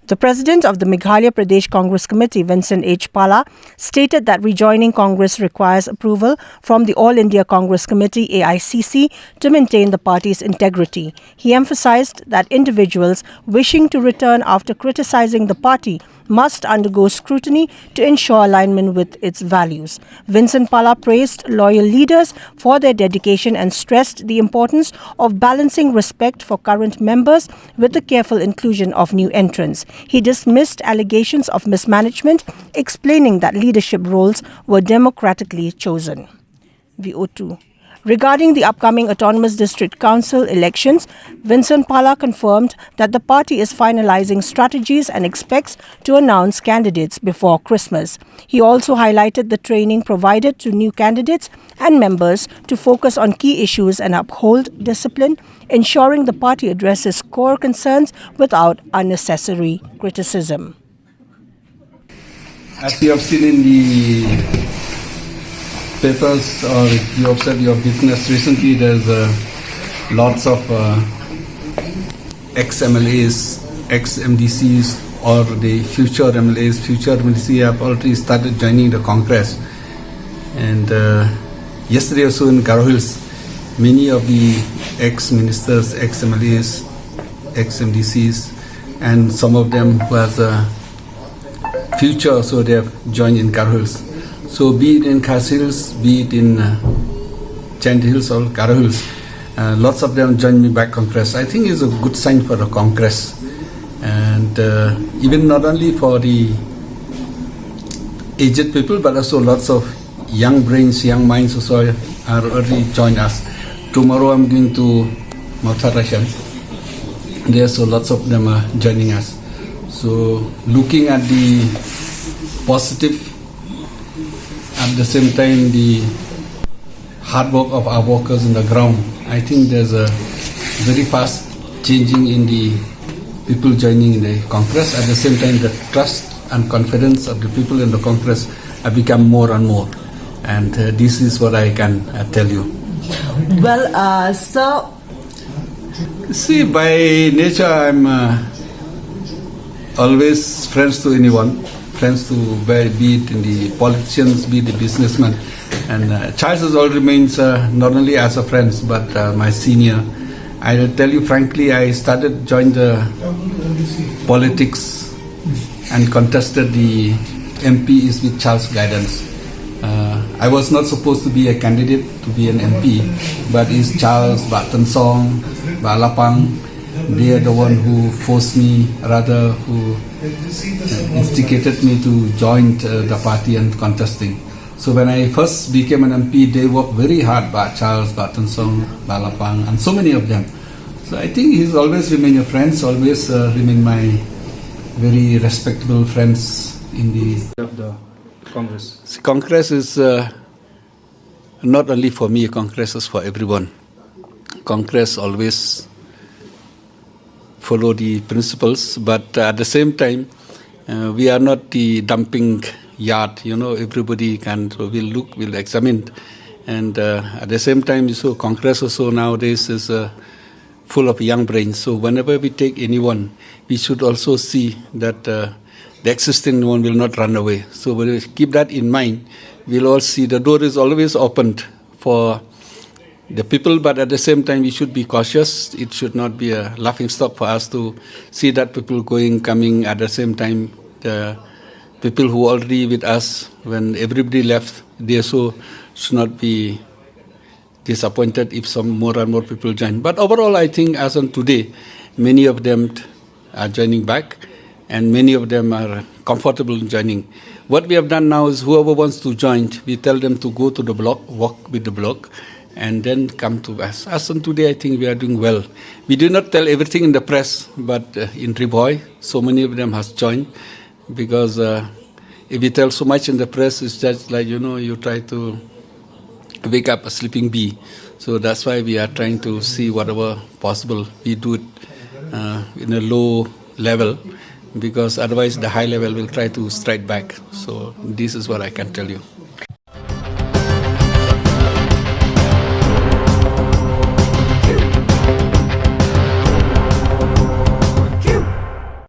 The president of the Meghalaya Pradesh Congress Committee, Vincent H. stated that rejoining Congress requires approval from the All India Congress Committee, AICC, to maintain the party's integrity. He emphasized that individuals wishing to return after criticizing the party must undergo scrutiny to ensure alignment with its values. Vincent praised loyal leaders for their dedication and stressed the importance of balancing respect for current members with the careful inclusion of new entrants. He dismissed allegations of mismanagement, explaining that leadership roles were democratically chosen. VO2. Regarding the upcoming Autonomous District Council elections, Vincent confirmed that the party is finalizing strategies and expects to announce candidates before Christmas. He also highlighted the training provided to new candidates and members to focus on key issues and uphold discipline, ensuring the party addresses core concerns without unnecessary criticism. As you have seen in the papers or you observe your business recently, there's lots of ex-MLAs, ex-MDCs or the future MLAs, future MDC have already started joining the Congress. And yesterday also in Garo Hills, many of the ex-ministers, ex-MLAs, ex-MDCs and some of them was future, so they have joined in Garo Hills. So be it in Khas Hills, be it in Chand Hills or Garo Hills, lots of them joined me back Congress. I think it's a good sign for the Congress. And even not only for the aged people, but also lots of young brains, young minds also are already joined us. Tomorrow I'm going to Mautharashan. There, so lots of them are joining us. So looking at the positive, at the same time, the hard work of our workers on the ground, I think there's a very fast changing in the people joining in the Congress. At the same time, the trust and confidence of the people in the Congress have become more and more. And this is what I can tell you. Well, sir. See, by nature, I'm always friends to anyone. Friends to be it in the politicians, be it the businessmen. And Charles all remains not only as a friend, but my senior. I will tell you frankly, I started joined the politics and contested the MP is with Charles' guidance. I was not supposed to be a candidate to be an MP, but it's Charles, Batan Song, Balapang. They are the one who forced me, rather who instigated me to join the party and contesting. So when I first became an MP, they worked very hard, Charles, Batan Song, Balapang, and so many of them. So I think he's always remained your friends, always remain my very respectable friends in the Congress. See, Congress is not only for me, Congress is for everyone. Congress always follow the principles, but at the same time, we are not the dumping yard. You know, everybody can, so we'll look, we'll examine. And at the same time, so Congress also nowadays is full of young brains. So whenever we take anyone, we should also see that the existing one will not run away. So when we keep that in mind, we'll all see the door is always opened for the people, but at the same time we should be cautious. It should not be a laughing stock for us to see that people going, coming. At the same time, the people who are already with us, when everybody left, they also should not be disappointed if some more and more people join. But overall, I think as on today, many of them are joining back and many of them are comfortable in joining. What we have done now is whoever wants to join, we tell them to go to the block, walk with the block, and then come to us. As on today, I think we are doing well. We do not tell everything in the press, but in Riboy, so many of them has joined, because if we tell so much in the press, it's just like, you know, you try to wake up a sleeping bee. So that's why we are trying to see whatever possible. We do it in a low level, because otherwise the high level will try to strike back. So this is what I can tell you.